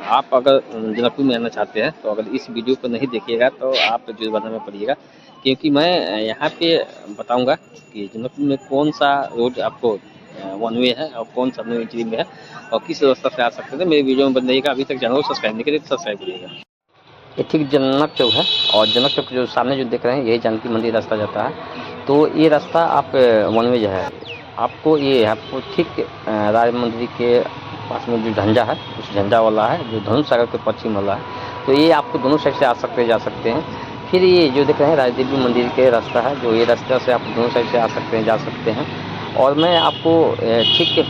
आप अगर जनकपुर में आना चाहते हैं तो अगर इस वीडियो को नहीं देखिएगा तो आप जुर्माना में पड़िएगा, क्योंकि मैं यहाँ पे बताऊंगा कि जनकपुर में कौन सा रोड आपको वन वे है और कौन सा नो एंट्री में है और किस रास्ता से आ सकते हैं। मेरे वीडियो में बन रहिएगा। अभी तक चैनल को सब्सक्राइब नहीं करिए तो सब्सक्राइब करिएगा। ये ठीक जनक चौक है और जनक चौक जो सामने जो देख रहे हैं यही जानकी मंदिर रास्ता जाता है। तो ये रास्ता आप वन वे जो है आपको ठीक राज मंदिर के पास में जो झंडा है उस झंडा वाला है जो धनुष सागर के पश्चिम वाला है। तो ये आपको दोनों साइड से जा सकते हैं। फिर ये जो देख रहे हैं राजदेवी मंदिर के रास्ता है, जो ये रास्ता से आप दोनों साइड से जा सकते हैं। और मैं आपको ठीक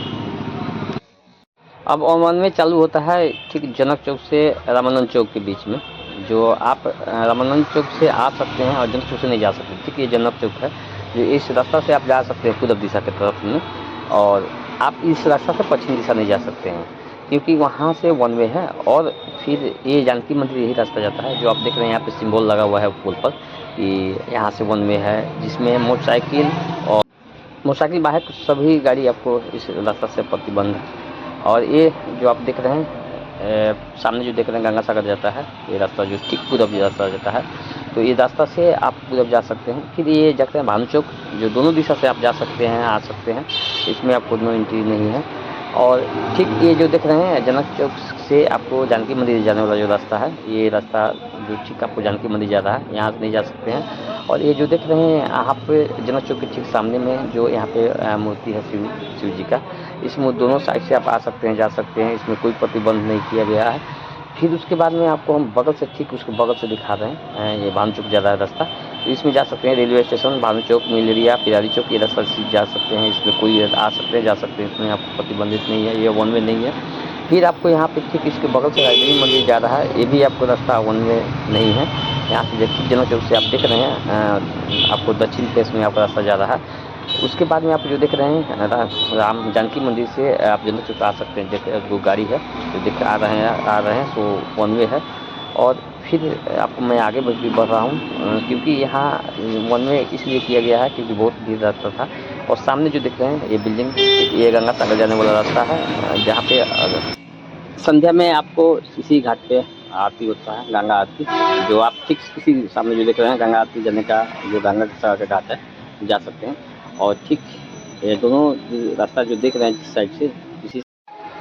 अब वन वे चालू होता है ठीक जनक चौक से रामानंद चौक के बीच में। जो आप रामानंद चौक से आ सकते हैं और जनक चौक से नहीं जा सकते। ठीक ये जनक चौक है जो इस रास्ता से आप जा सकते हैं पूरब दिशा की तरफ में, और आप इस रास्ता से पश्चिम दिशा नहीं जा सकते हैं क्योंकि वहाँ से वन वे है। और फिर ये जानकी मंदिर यही रास्ता जाता है जो आप देख रहे हैं यहाँ पे सिंबल लगा हुआ है पुल पर कि यहाँ से वन वे है, जिसमें मोटरसाइकिल बाहर सभी गाड़ी आपको इस रास्ता से प्रतिबंध है। और ये जो आप देख रहे हैं सामने जो देख रहे हैं गंगा सागर जाता है, ये रास्ता जो ठीक पूरब रास्ता जाता है। तो ये रास्ता से आप पूरब जा सकते हैं। फिर ये जाते हैं भानु चौक जो दोनों दिशा से आप जा सकते हैं, आ सकते हैं, इसमें आपको नो एंट्री नहीं है। और ठीक ये जो देख रहे हैं जनक चौक से आपको जानकी मंदिर जाने वाला जो रास्ता है, ये रास्ता जो ठीक आपको जानकी मंदिर जा रहा है, यहाँ से नहीं जा सकते हैं। और ये जो देख रहे हैं आप जनक चौक के ठीक सामने में जो यहाँ पे मूर्ति है शिव जी का, इसमें दोनों साइड से आप आ सकते हैं, जा सकते हैं, इसमें कोई प्रतिबंध नहीं किया गया है। फिर उसके बाद में आपको हम बगल से ठीक उसके बगल से दिखा रहे हैं, ये भानु चौक जा रहा है रास्ता, तो इसमें जा सकते हैं। रेलवे स्टेशन भानु चौक, मिलेरिया, पिरारी चौक, ये रास्ता से जा सकते हैं। इसमें कोई आ सकते हैं, जा सकते हैं, इसमें आपको प्रतिबंधित नहीं है, ये वन वे नहीं है। फिर आपको यहाँ पे ठीक इसके बगल से राजदेवी मंदिर जा रहा है, ये भी आपको रास्ता वन वे नहीं है। यहाँ से देखिए जनक चौक से आप देख रहे हैं आपको दक्षिण फेस में आपका रास्ता जा रहा है। उसके बाद में आप जो देख रहे हैं राम जानकी मंदिर से आप जनक चौक आ सकते हैं। देखिए वो गाड़ी है जो देख आ रहे हैं सो वन वे है। और फिर आपको मैं आगे बढ़ रहा हूँ क्योंकि यहाँ वन वे इसलिए किया गया है क्योंकि बहुत भीड़ रास्ता था। और सामने जो देख रहे हैं ये बिल्डिंग, ये गंगा सागर जाने वाला रास्ता है, जहाँ पे संध्या में आपको इसी घाट पे आरती होता है, गंगा आरती, जो आप ठीक इसी सामने जो देख रहे हैं गंगा आरती जाने का जो गंगा सागर का घाट है, जा सकते हैं। और ठीक ये दोनों रास्ता जो देख रहे हैं जिस साइड से इसी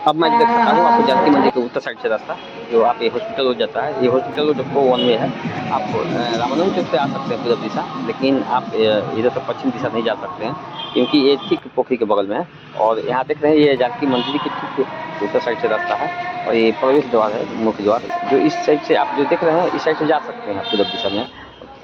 अब मैं देख सकता हूँ आपको जानकी मंदिर के उत्तर साइड से रास्ता जो आप ये हॉस्पिटल रोड जाता है, ये हॉस्पिटल रोड आपको वन वे है। आप रामानंद चौक से आ सकते हैं पूरब दिशा, लेकिन आप इधर से पश्चिम दिशा नहीं जा सकते हैं क्योंकि ये ठीक पोखरी के बगल में है। और यहाँ देख रहे हैं ये जानकी मंदिर के ठीक उत्तर साइड से रास्ता है और ये प्रवेश द्वार है, मुख्य द्वार, जो इस साइड से आप जो देख रहे हैं इस साइड से जा सकते हैं पूरब दिशा में।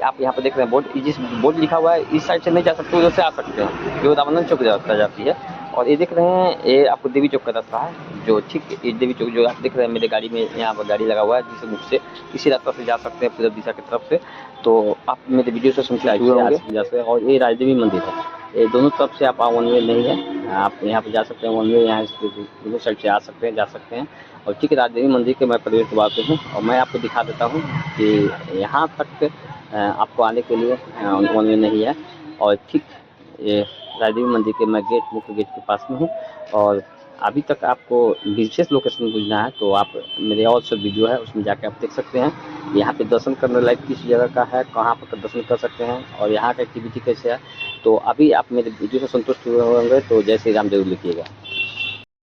आप यहाँ पे देख रहे हैं बोर्ड, जिस बोर्ड लिखा हुआ है इस साइड से नहीं जा सकते, उधर से आ सकते हैं, जो रामानंद चौक रास्ता जाती है। और ये देख रहे हैं ये आपको देवी चौक का रास्ता है, जो ठीक ये देवी चौक जो आप देख रहे हैं मेरे गाड़ी में यहाँ पर गाड़ी लगा हुआ है, जिस मुख से इसी रास्ता से जा सकते हैं पूरब दिशा की तरफ से। तो आप मेरे वीडियो से सुनते होंगे। और ये राजदेवी मंदिर है, ये दोनों तरफ से आप वन वे नहीं है, आप यहाँ पे जा सकते हैं वन वे, यहाँ दोनों साइड से आ सकते हैं, जा सकते हैं। और ठीक राजदेवी मंदिर के मैं प्रवेश द्वार पे हूँ और मैं आपको दिखा देता हूँ कि यहाँ तक आपको आने के लिए वन वे नहीं है। और ठीक ये राजदेवी मंदिर के मैं मुख्य गेट के पास में हूँ। और अभी तक आपको विशेष लोकेशन पूछना है तो आप मेरे और सब वीडियो है उसमें जाके आप देख सकते हैं यहाँ पे दर्शन करने लायक किस जगह का है, कहाँ पर दर्शन कर सकते हैं और यहाँ का एक्टिविटी कैसे है। तो अभी आप मेरे वीडियो से संतुष्ट हुए होंगे तो जय श्री राम जरूर लिखिएगा।